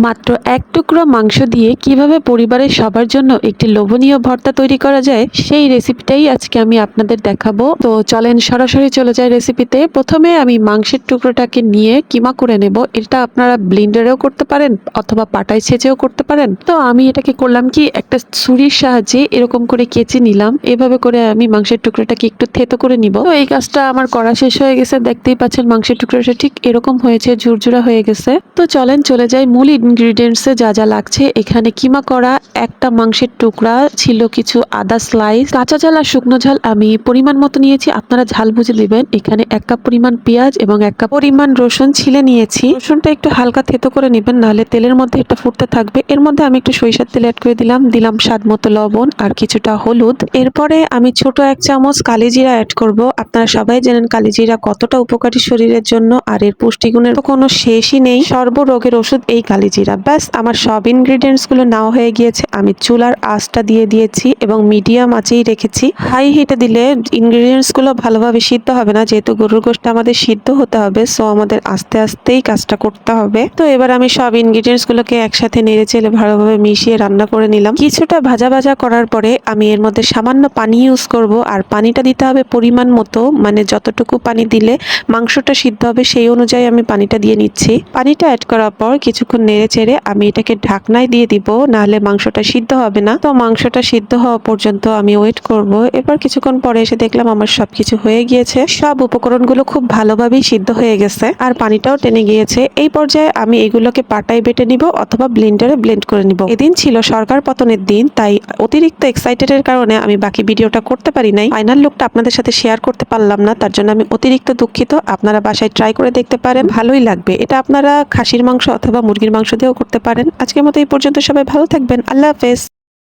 মাত্র এক টুকরো মাংস দিয়ে কিভাবে পরিবারের সবার জন্য একটি লোভনীয় ভর্তা তৈরি করা যায় সেই রেসিপিটাই আজকে আমি আপনাদের দেখাবো। তো চলেন সরাসরি চলে যাই রেসিপিতে। প্রথমে আমি মাংসের টুকরোটাকে নিয়ে কিমা করে নেব। এটা আপনারা ব্লেন্ডারেও করতে পারেন অথবা পাটায় ছেঁচেও করতে পারেন। তো আমি এটাকে করলাম কি, একটা ছুরির সাহায্যে এরকম করে কেচে নিলাম। এভাবে করে আমি মাংসের টুকরোটাকে একটু থেতো করে নিব। তো এই কাজটা আমার করা শেষ হয়ে গেছে। দেখতেই পাচ্ছেন মাংসের টুকরোটা ঠিক এরকম হয়েছে, ঝুরঝুরা হয়ে গেছে। তো চলেন চলে যাই মূল ইনগ্রিডিয়েন্টসে যা যা লাগছে। এখানে কিমা করা একটা মাংসের টুকরা ছিল, কিছু আদা স্লাইস, কাঁচা ঝাল আর শুকনো ঝাল আমি পরিমাণ মতো নিয়েছি, আপনারা ঝাল বুঝে দিবেন। এখানে 1 কাপ পরিমাণ পেঁয়াজ এবং 1 কাপ পরিমাণ রসুন ছিলে নিয়েছি। রসুনটা একটু হালকা থেতো করে নেবেন, নাহলে তেলের মধ্যে এটা ফুটতে থাকবে। এর মধ্যে আমি একটু সরিষার তেল অ্যাড করে দিলাম স্বাদ মতো লবণ আর কিছুটা হলুদ। এরপরে আমি ছোট 1 চামচ কালিজিরা অ্যাড করব। আপনারা সবাই জানেন কালিজিরা কতটা উপকারী শরীরের জন্য, আর এর পুষ্টিগুণের তো কোনো শেষই নেই। সর্বরোগের ওষুধ এই কালিজিরা। ব্যাস, আমার সব ইনগ্রিডিয়েন্টস গুলো নেওয়া হয়ে গিয়েছে। আমি চুলার আঁচটা দিয়ে দিয়েছি এবং মিডিয়াম আঁচেই রেখেছি। হাই হিটে দিলে ইনগ্রিডিয়েন্টস গুলো ভালোভাবে সিদ্ধ হবে না, যেহেতু গরুর গোশতটা আমাদের সিদ্ধ হতে হবে, সো আমাদের আস্তে আস্তেই কাজটা করতে হবে। তো এবার আমি সব ইনগ্রিডিয়েন্টস গুলোকে একসাথে নেড়ে চেড়ে ভালোভাবে মিশিয়ে রান্না করে নিলাম। কিছুটা ভাজা ভাজা করার পরে আমি এর মধ্যে সামান্য পানি ইউজ করব, আর পানিটা দিতে হবে পরিমাণ মতো, মানে যতটুকু পানি দিলে মাংসটা সিদ্ধ হবে সেই অনুযায়ী আমি পানিটা দিয়ে নিচ্ছি। পানিটা অ্যাড করার পর কিছুক্ষণ নেড়ে চেড়ে আমি এটাকে ঢাকনায় দিয়ে দিব, নাহলে মাংসটা সিদ্ধ হবে না। তো মাংসটা সিদ্ধ হওয়া পর্যন্ত আমি ওয়েট করব। এবার কিছুক্ষণ পরে এসে দেখলাম আমার সবকিছু হয়ে গিয়েছে, সব উপকরণগুলো খুব ভালোভাবেই সিদ্ধ হয়ে গেছে আর পানিটাও টেনে গিয়েছে। এই পর্যায়ে আমি এগুলোকে পাটায় বেটে নিব অথবা ব্লেন্ডারে ব্লেন্ড করে নিব। এদিন ছিল সরকার পতনের দিন, তাই অতিরিক্ত এক্সাইটেডের কারণে আমি বাকি ভিডিওটা করতে পারি নাই। ফাইনাল লুকটা আপনাদের সাথে শেয়ার করতে পারলাম না, তার জন্য আমি অতিরিক্ত দুঃখিত। আপনারা বাসায় ট্রাই করে দেখতে পারেন, ভালোই লাগবে। এটা আপনারা খাসির মাংস অথবা মুরগির মাংস দিয়েও করতে পারেন। আজকের মতো এই পর্যন্ত, সবাই ভালো থাকবেন। আল্লাহ হাফেজ।